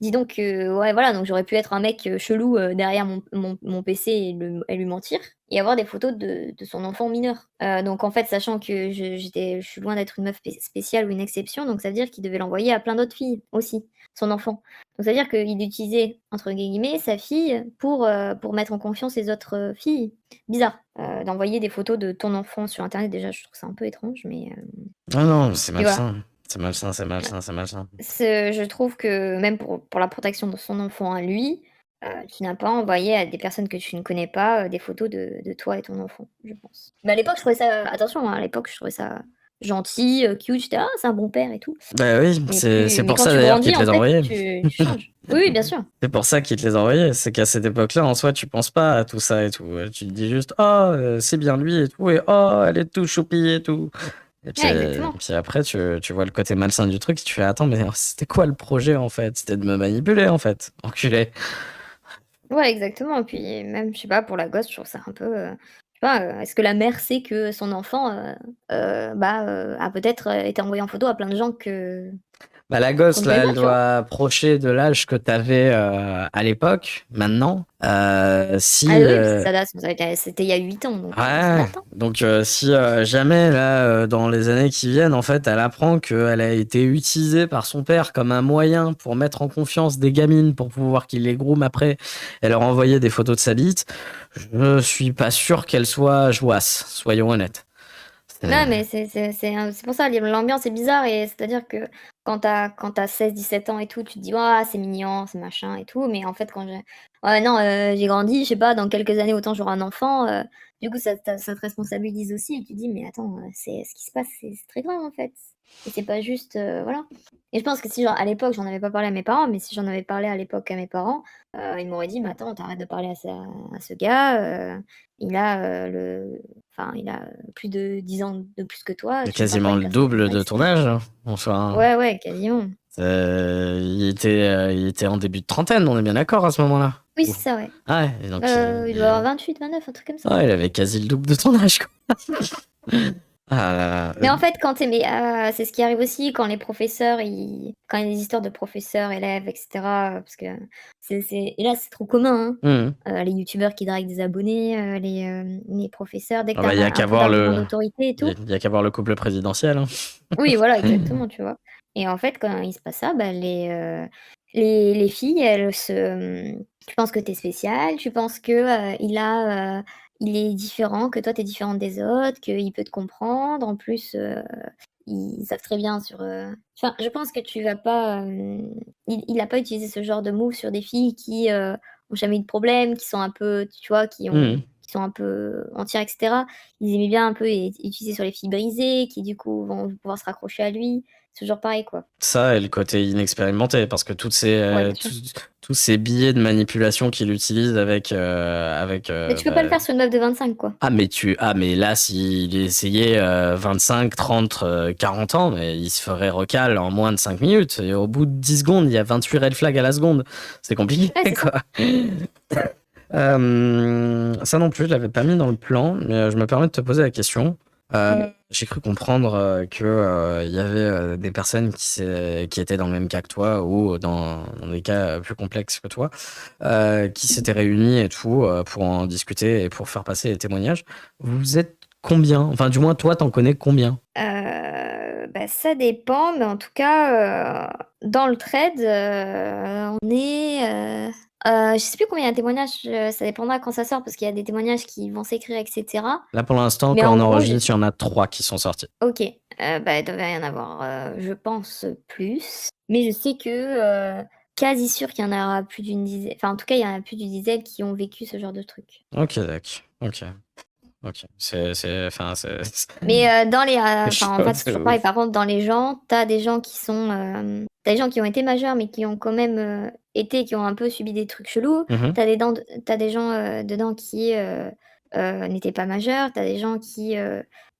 Dis donc, ouais, voilà, donc j'aurais pu être un mec, chelou, derrière mon PC et lui mentir et avoir des photos de son enfant mineur. Donc en fait, sachant que je suis loin d'être une meuf spéciale ou une exception, donc ça veut dire qu'il devait l'envoyer à plein d'autres filles aussi, son enfant. Donc ça veut dire qu'il utilisait, entre guillemets, «sa fille» pour mettre en confiance les autres, filles. Bizarre, d'envoyer des photos de ton enfant sur internet, déjà, je trouve ça un peu étrange, Ah non, c'est mais voilà. malsain. C'est malsain, c'est malsain, c'est malsain. Je trouve que même pour la protection de son enfant à lui, tu n'as pas envoyé à des personnes que tu ne connais pas, des photos de toi et ton enfant, je pense. Mais à l'époque, je trouvais ça attention, hein, à l'époque, je trouvais ça gentil, cute, j'étais: «Ah, c'est un bon père et tout». Bah oui, c'est Mais pour quand ça tu d'ailleurs qu'il grandis, te en les fait, envoyait. tu changes. Oui, oui, bien sûr. C'est pour ça qu'il te les envoyait. C'est qu'à cette époque-là, en soi, tu penses pas à tout ça et tout. Tu te dis juste, oh, c'est bien lui et tout, et oh, elle est tout choupie et tout. Ouais, exactement. Puis après, tu vois le côté malsain du truc, tu fais, attends, mais c'était quoi le projet en fait? C'était de me manipuler en fait, enculé. Ouais, exactement. Puis même, je sais pas, pour la gosse, je trouve ça un peu, je sais pas, est-ce que la mère sait que son enfant, a peut-être, été envoyé en photo à plein de gens Bah, la qu'on gosse, ne là, connaît pas, elle tu vois? doit approcher de l'âge que t'avais à l'époque, maintenant. Ah Si, oui, parce que ça date, c'était il y a 8 ans, donc ça ouais, date, hein. donc si jamais, là, dans les années qui viennent, en fait, elle apprend qu'elle a été utilisée par son père comme un moyen pour mettre en confiance des gamines pour pouvoir qu'il les groom après et leur envoyer des photos de sa bite, je suis pas sûr qu'elle soit jouasse, soyons honnêtes. C'est- Non, mais c'est pour ça, l'ambiance est bizarre et c'est-à-dire que quand tu as 16-17 ans et tout, tu te dis: «Ah, c'est mignon, c'est machin et tout», mais en fait, quand j'ai ouais, non, j'ai grandi, je sais pas, dans quelques années, autant j'aurai un enfant, du coup, ça te responsabilise aussi et tu te dis: «Mais attends, c'est ce qui se passe, c'est très grave, en fait» et c'est pas juste, voilà et je pense que si, genre, à l'époque, j'en avais pas parlé à mes parents, mais si j'en avais parlé à l'époque à mes parents, ils m'auraient dit: «Mais attends, tu de parler à ce gars, il a, il a plus de 10 ans de plus que toi, C'est tu ne parles pas à quasiment une le personne comme double ça et de ton cetera». âge, hein, en soi, hein. Ouais, ouais, quasiment. Il était en début de trentaine, on est bien d'accord à ce moment-là. Oui, Ouf. c'est ça, ouais. Ah ouais, et donc Il doit avoir 28-29, un truc comme ça. ouais, il avait quasi le double de ton âge, quoi. Ah là là. Mais en fait, quand tu mais c'est ce qui arrive aussi quand les professeurs, ils quand il y a des histoires de professeurs, élèves et cetera, parce que c'est et là, c'est trop commun, Mhm. hein, les youtubeurs qui draguent des abonnés, les professeurs, dès que Ah tu bah, as il y a un qu'à peu voir d'arguments le, d'autorité et tout. il y a qu'à voir le couple présidentiel, hein. Oui, voilà, exactement, tu vois? Et en fait, quand il se passe ça, bah, les filles, elles tu penses que tu es spécial, tu penses que, il est différent, que toi tu es différente des autres, qu'il peut te comprendre. En plus, ils savent très bien enfin, je pense que tu vas pas, il a pas utilisé ce genre de move sur des filles qui, ont jamais eu de problème, qui sont un peu, tu vois, Mmh. qui sont un peu entières, et cetera. Ils aimaient bien un peu utiliser sur les filles brisées, qui du coup vont pouvoir se raccrocher à lui. C'est toujours pareil, quoi. Ça et le côté inexpérimenté, parce que Ouais, bien sûr. tous ces billets de manipulation qu'il utilise avec Mais tu peux pas le faire sur une meuf de 25, quoi. mais là, s'il essayait 25, 30, 40 ans, mais il se ferait recal en moins de 5 minutes. Et au bout de 10 secondes, il y a 28 red flags à la seconde. C'est compliqué, Ouais, c'est ça. quoi. Ça non plus, je l'avais pas mis dans le plan, mais je me permets de te poser la question. J'ai cru comprendre que il y avait des personnes qui étaient dans le même cas que toi ou dans des cas plus complexes que toi, qui s'étaient réunies et tout pour en discuter et pour faire passer les témoignages. Vous êtes combien? Enfin, du moins, toi, t'en connais combien? Bah, ça dépend, mais en tout cas, dans le trade, on est, je sais plus combien il y a de témoignages, ça dépendra quand ça sort parce qu'il y a des témoignages qui vont s'écrire, et cetera. Là, pour l'instant, Mais quand en on gros, enregistre, il y en a 3 qui sont sortis. OK, bah, il devrait y en avoir, je pense, plus. Mais je sais que, quasi sûr qu'il y en aura plus d'une dizaine, enfin, en tout cas, il y en a plus d'une dizaine qui ont vécu ce genre de truc. Ok, d'accord. Ok. Ok. Enfin, Mais, dans les, c'est enfin, en chaud, fait, c'est c'est toujours pareil. ouf. Par contre, dans les gens, t'as des gens qui sont, tu des gens qui ont été majeurs, mais qui ont quand même, qui ont un peu subi des trucs chelous. Mhm. T'as des gens, dedans qui, n'étaient pas majeurs. T'as des gens qui,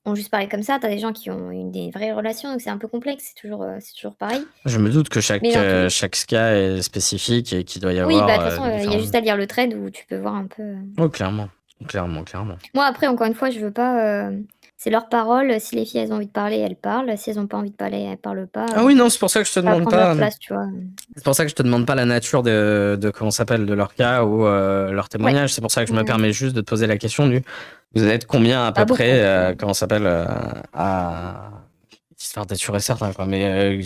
ont juste parlé comme ça. T'as des gens qui ont eu des vraies relations, donc c'est un peu complexe. C'est toujours pareil. Je me doute que Mais dans tous les chaque cas est spécifique et qu'il doit y oui, bah, avoir de toute façon, des il y a différences. juste à lire le trade où tu peux voir un peu, Oh, clairement. Clairement, clairement. Moi, après, encore une fois, je veux pas, c'est leur parole. Si les filles, elles ont envie de parler, elles parlent. Si elles ont pas envie de parler, elles parlent pas. Ah oui, non, c'est pour ça que je te Pas demande prendre leur pas. place, tu vois? C'est pour ça que je te demande pas la nature de comment ça s'appelle de leur cas ou leur Ouais. témoignage. C'est pour ça que je me Ouais, permets juste de te poser la question du vous êtes combien à pas peu beaucoup en près tout cas. comment ça s'appelle à histoire d'être sûr et certain quoi. Mais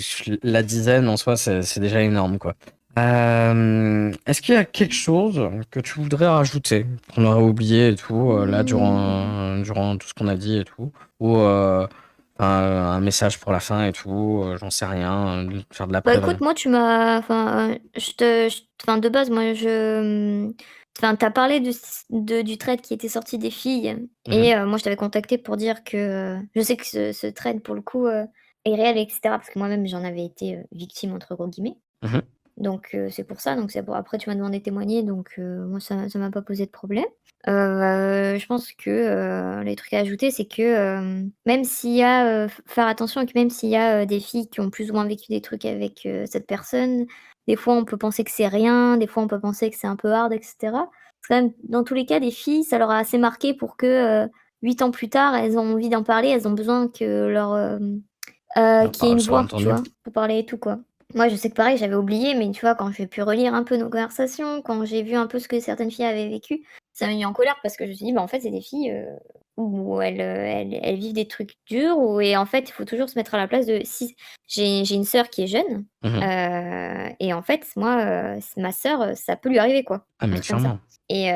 la dizaine en soi c'est déjà énorme quoi. Est-ce qu'il y a quelque chose que tu voudrais rajouter qu'on aurait oublié et tout là Mmh. durant tout ce qu'on a dit et tout ou un message pour la fin et tout j'en sais rien faire de la Bah, prévention. écoute, moi, tu m'as enfin, enfin, de base, moi, enfin, tu as parlé du trade qui était sorti des filles et moi, je t'avais contacté pour dire que, je sais que ce trade, pour le coup, est réel, et cetera, parce que moi-même, j'en avais été, «victime» entre gros guillemets. Donc c'est pour ça, donc c'est pour après tu m'as demandé de témoigner, donc moi ça m'a pas posé de problème. Je pense que, les trucs à ajouter, c'est que, même s'il y a, faire attention, et que même s'il y a, des filles qui ont plus ou moins vécu des trucs avec, cette personne, des fois on peut penser que c'est rien, des fois on peut penser que c'est un peu hard, et cetera. Parce que quand même, dans tous les cas, des filles, ça leur a assez marqué pour que, 8 ans plus tard, elles ont envie d'en parler, elles ont besoin que La qu'il y ait parole une soit voix, tu entendue. vois? Pour parler et tout, quoi. Moi, je sais que pareil, j'avais oublié, mais tu vois, quand j'ai pu relire un peu nos conversations, quand j'ai vu un peu ce que certaines filles avaient vécu, ça m'a mis en colère parce que je me suis dit: «Bah, en fait, c'est des filles, où elles vivent des trucs durs, où» et en fait, il faut toujours se mettre à la place de si j'ai une sœur qui est jeune, Mhm. et en fait, moi, ma sœur, ça peut lui arriver, quoi, Ah un mais truc comme ça. clairement. Et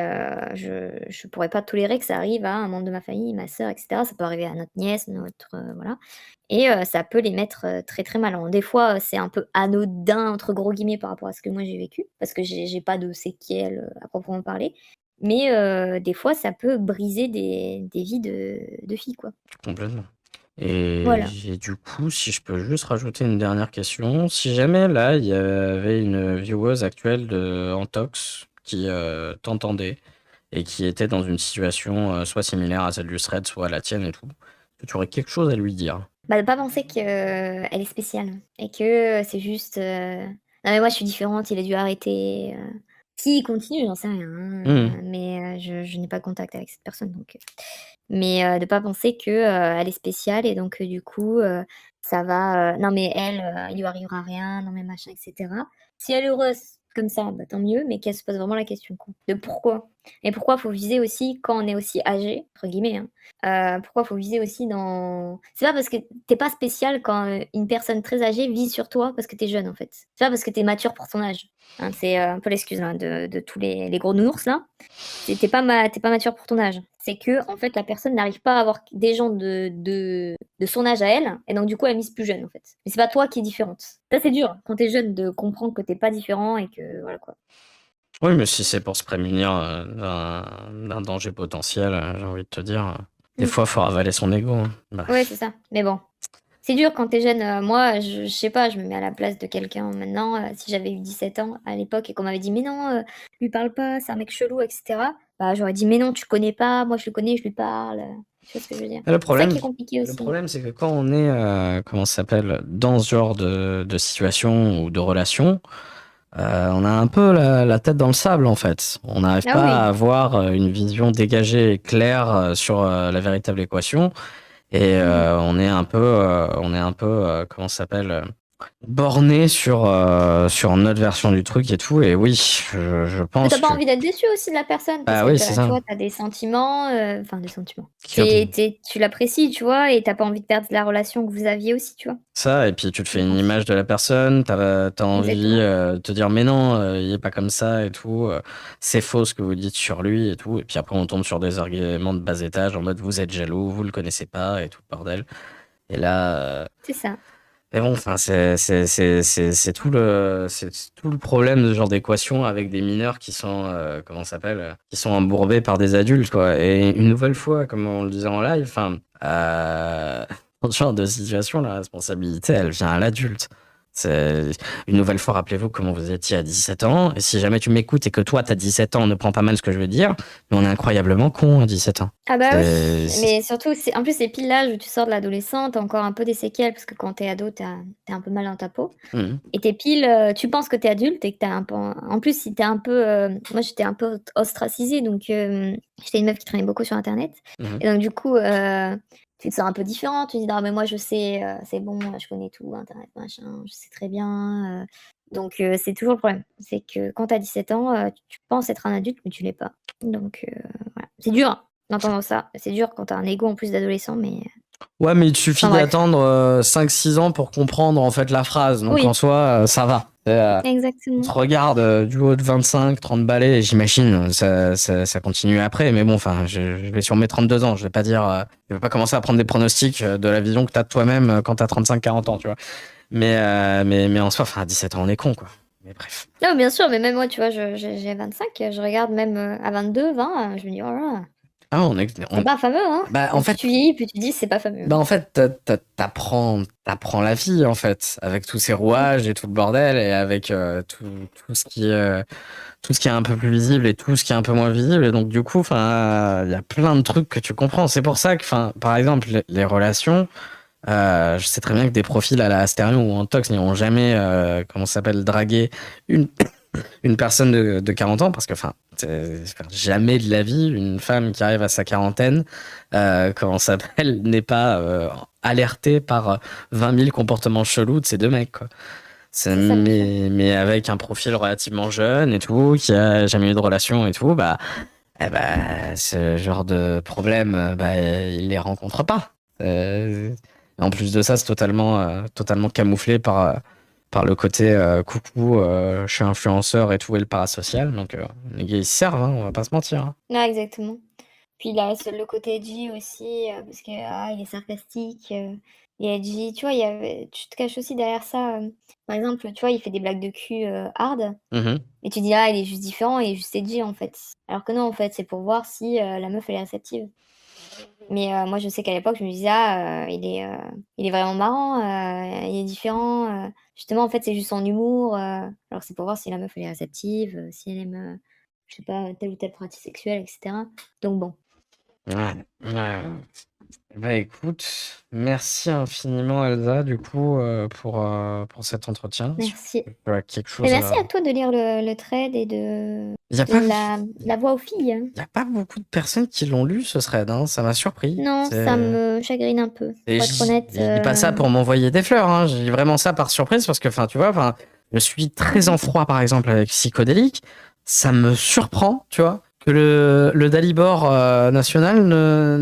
je pourrais pas tolérer que ça arrive à un membre de ma famille, ma sœur, et cetera. Ça peut arriver à notre nièce, notre, voilà. Et ça peut les mettre, très, très mal. Alors des fois, c'est un peu «anodin» entre gros guillemets par rapport à ce que moi j'ai vécu, parce que j'ai pas de séquelles, à proprement parler. Mais des fois, ça peut briser des vies de filles, quoi. Complètement. Voilà. Et du coup, si je peux juste rajouter une dernière question, si jamais là, il y avait une vieweuse actuelle de Antox qui t'entendait et qui était dans une situation soit similaire à celle du thread, soit à la tienne et tout, que tu aurais quelque chose à lui dire. Bah, de pas penser qu'elle est spéciale et que c'est juste, «Non mais moi je suis différente, il a dû arrêter», s'il continue, j'en sais rien, Mhm. hein, mais je n'ai pas de contact avec cette personne, donc mais de pas penser que, elle est spéciale et donc du coup, ça va, «Non mais elle, il lui arrivera rien, non mais machin», et cetera. Si elle est heureuse comme ça, bah, tant mieux, mais qu'elle se pose vraiment la question, quoi, de pourquoi? Et pourquoi faut viser aussi quand on est aussi «âgé» entre guillemets, hein. Pourquoi faut viser aussi dans c'est pas parce que tu pas spécial quand, une personne très âgée vise sur toi parce que tu es jeune, en fait. C'est pas parce que tu es mature pour ton âge, hein. C'est, un peu l'excuse, hein, de tous les gros nounours là. C'est tu pas mature pour ton âge. C'est que en fait, la personne n'arrive pas à avoir des gens de son âge à elle et donc du coup, elle mise plus jeune, en fait. Mais c'est pas toi qui es différente. Ça, c'est dur, quand tu es jeune, de comprendre que tu es pas différent et que voilà, quoi. Oui, mais si c'est pour se prémunir d'un danger potentiel, j'ai envie de te dire, des Mmh. fois, faut ravaler son ego, hein. Ouais, Bref. c'est ça. Mais bon, c'est dur quand tu es jeune, moi, je sais pas, je me mets à la place de quelqu'un maintenant, si j'avais eu 17 ans à l'époque et qu'on m'avait dit: «Mais non, lui parle pas, c'est un mec chelou et cetera», bah, j'aurais dit: «Mais non, tu connais pas, moi je le connais, je lui parle», tu vois ce que je veux dire? Et le C'est ça problème qui est compliqué le aussi. problème, c'est que quand on est, comment ça s'appelle? Dans ce genre de situation ou de relation, on a un peu la tête dans le sable, en fait. On n'arrive Ah pas à oui, avoir, une vision dégagée et claire, sur, la véritable équation et mmh. on est un peu, comment ça s'appelle? Borné sur notre version du truc et tout et oui, je Mais tu pense pas que envie d'être déçu aussi de la personne parce bah, que oui, c'est tu ça. vois, tu des sentiments, enfin des sentiments. Qui ont Tu l'apprécies, tu vois? Et t'as pas envie de perdre la relation que vous aviez aussi, tu vois? ça et puis tu te fais Je une pense. image de la personne, t'as envie, Exactement. de te dire: «Mais non, il est pas comme ça et tout, c'est faux ce que vous dites sur lui et tout» et puis après on tombe sur des arguments de bas étage en mode: «Vous êtes jaloux, vous le connaissez pas» et tout le bordel et là, C'est ça. mais bon, enfin, c'est tout le problème de ce genre d'équation avec des mineurs qui sont, comment ça s'appelle? Qui sont embourbés par des adultes, quoi. Et une nouvelle fois, comme on le disait en live, enfin, dans ce genre de situation, la responsabilité, elle vient à l'adulte. C'est une nouvelle fois, rappelez-vous comment vous étiez à 17 ans. Et si jamais tu m'écoutes et que toi, t'as 17 ans, ne prends pas mal ce que je veux dire, mais on est incroyablement con à 17 ans. Ah bah oui, C'est- mais surtout c'est en plus c'est pile l'âge où tu sors de l'adolescence, tu encore un peu des séquelles parce que quand t'es ado, tu un peu mal dans ta peau Mhm. et tu pile, tu penses que t'es adulte et que t'as un peu en plus si t'es un peu, moi j'étais un peu ostracisée donc j'étais une meuf qui traînait beaucoup sur internet Mhm. et donc du coup, tu te sens un peu différente, tu dis: «Non mais moi je sais, c'est bon, je connais tout internet machin, je sais très bien», donc c'est toujours le problème. C'est que quand tu as 17 ans, tu penses être un adulte mais tu l'es pas donc voilà. C'est dur hein, d'entendre ça. C'est dur quand tu as un ego en plus d'adolescent mais Ouais, mais il te suffit enfin bref. d'attendre 5-6 ans pour comprendre en fait la phrase. Donc en Oui, soi, ça va. On te exactement. regarde du haut de 25-30 balais, et j'imagine, ça continue après. Mais bon, enfin, je vais sur mes 32 ans. Je vais pas dire, je vais pas commencer à prendre des pronostics de la vision que t'as de toi-même quand t'as 35-40 ans, tu vois. Mais en soi, enfin, à 17 ans, on est con, quoi. Mais bref. Non, bien sûr, mais même moi, tu vois, j'ai 25, je regarde même, à 22-20, je me dis: «Oh là là, Ah, c'est pas fameux, hein?» bah, et en plus fait, tu vieillis, plus tu dis: «C'est pas fameux, bah hein». en fait, t'apprends la vie en fait, avec tous ces Mmh. rouages et tout le bordel et avec tout ce tout ce qui est un peu plus visible et tout ce qui est un peu moins visible. Et donc du coup, enfin, il y a plein de trucs que tu comprends. C'est pour ça que, enfin, par exemple, les relations, je sais très bien que des profils à la Asterion ou en Tox n'iront jamais, comment ça s'appelle, draguer une une personne de 40 ans parce que, enfin, jamais de la vie, une femme qui arrive à sa quarantaine, comment ça s'appelle, n'est pas alertée par 20 000 comportements chelous de ces deux mecs, quoi. C'est ça le pire. Mais avec un profil relativement jeune et tout, qui a jamais eu de relation et tout, bah, eh bah, ce genre de problème, bah, il les rencontre pas. En plus de ça, c'est totalement camouflé par le côté coucou, je suis influenceur et tout et le parasocial. Donc les gars ils se servent, hein, on va pas se mentir, hein. Ouais, exactement. Puis il a le côté edgy aussi, parce que, ah, il est sarcastique, il est edgy, tu vois? Tu te caches aussi derrière ça, par exemple, tu vois, il fait des blagues de cul, hard Mhm. et tu dis: «Ah, il est juste différent, il est juste edgy, en fait». Alors que non, en fait, c'est pour voir si, la meuf, elle est réceptive. Mais moi, je sais qu'à l'époque, je me disais: «Ah, il est vraiment marrant, il est différent, justement, en fait, c'est juste son humour», alors c'est pour voir si la meuf, elle est réceptive, si elle aime, je sais pas, telle ou telle pratique sexuelle et cetera. Donc bon, Ouais, ouais. Bah écoute, merci infiniment Elsa du coup pour cet entretien. merci. Tu as quelque Et chose merci à... à toi de lire le thread et de Il y a pas, donner la voix aux filles, hein. y a pas beaucoup de personnes qui l'ont lu ce thread, hein, ça m'a surpris. Non, ça me chagrine un peu, Et pour être honnête, je dis pas ça pour m'envoyer des fleurs, hein. Je dis vraiment ça par surprise parce que, enfin, tu vois, enfin, je suis très mmh en froid, par exemple, avec Psychodélique. Ça me surprend, tu vois, que le Dalibor national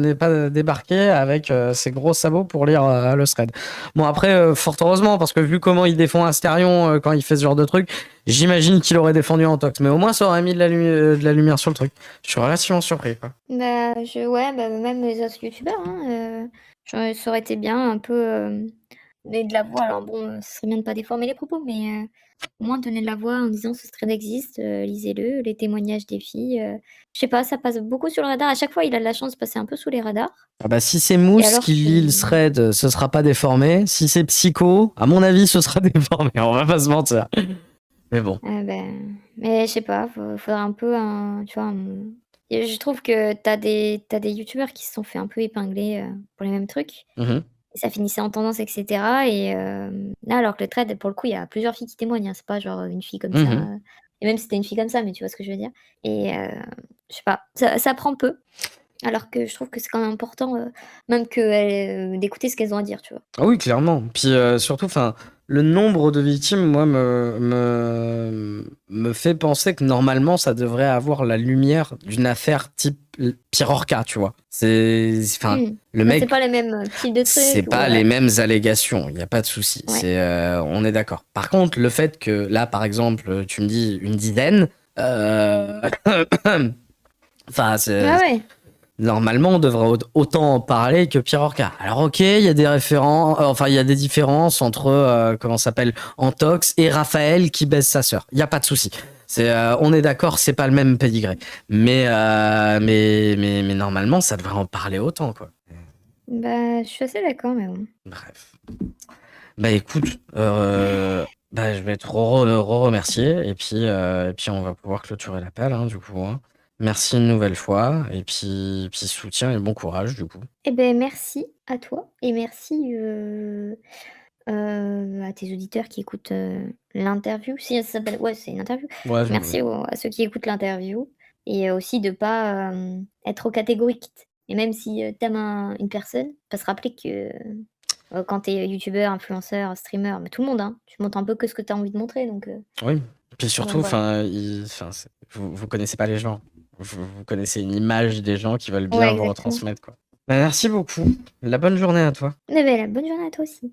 n'ait pas débarqué avec ses gros sabots pour lire le thread. Bon, après, fort heureusement, parce que vu comment il défend Asterion quand il fait ce genre de truc, j'imagine qu'il aurait défendu Antox. Mais au moins, ça aurait mis de la lumière sur le truc. Je suis relativement surpris, quoi. Bah, ouais, bah, même les autres youtubeurs, hein, ça aurait été bien un peu, donner de la voix. Alors bon, ce serait bien de pas déformer les propos, mais au moins donner de la voix en disant: «Ce trade existe, lisez-le», les témoignages des filles, je sais pas, ça passe beaucoup sur le radar. À chaque fois, il a de la chance de passer un peu sous les radars Ah bah, si c'est et Mousse alors qui que lit le thread, ce sera pas déformé. Si c'est Psycho, à mon avis, ce sera déformé. On va pas se mentir. Mais bon. mais je sais pas, faudrait un peu tu vois, et je trouve que t'as des youtubeurs qui se sont fait un peu épingler, pour les mêmes trucs Mhm. et ça finissait en tendance et cetera et là, alors que le trade, pour le coup, il y a plusieurs filles qui témoignent, hein. C'est pas genre une fille comme ça, Mhm. et même si c'était une fille comme ça, mais tu vois ce que je veux dire? Et je sais pas, ça prend peu, alors que je trouve que c'est quand même important, même d'écouter ce qu'elles ont à dire, tu vois? Ah oui, clairement. Puis surtout, enfin, le nombre de victimes, moi, me fait penser que normalement, ça devrait avoir la lumière d'une affaire type Pirorca, tu vois. Enfin, Mmh. le Bah, c'est mec, pas les mêmes, types de c'est trucs ou pas les mêmes allégations, il n'y a pas de souci. ouais. On est d'accord. Par contre, le fait que là, par exemple, tu me dis une dizaine, enfin, Ah ouais. normalement, on devrait autant en parler que Pirorca. Alors ok, il y a des référents, enfin il y a des différences entre comment ça s'appelle Antox et Raphaël qui baise sa sœur. Il y a pas de souci. On est d'accord, c'est pas le même pédigré. Mais normalement, ça devrait en parler autant quoi. Bah, je suis assez d'accord, mais bon. Bref. Bah écoute, bah, je vais te remercier et puis on va pouvoir clôturer l'appel hein, du coup. Hein. Merci une nouvelle fois et puis soutien et bon courage du coup. Eh beh, merci à toi et merci, à tes auditeurs qui écoutent, l'interview. Si ça s'appelle ouais, c'est une interview. Ouais, Merci à ceux qui écoutent l'interview et aussi de pas, être trop catégorique et même si, tu aimes une personne, faut se rappeler que, quand tu es youtubeur, influenceur, streamer, mais tout le monde, hein, tu montres un peu que ce que tu as envie de montrer Oui, puis donc surtout, voilà. vous connaissez pas les gens. Vous connaissez une image des gens qui veulent Ouais, bien vous exactement. retransmettre, quoi. Bah, merci beaucoup. La bonne journée à toi. Eh beh, bonne journée à toi aussi.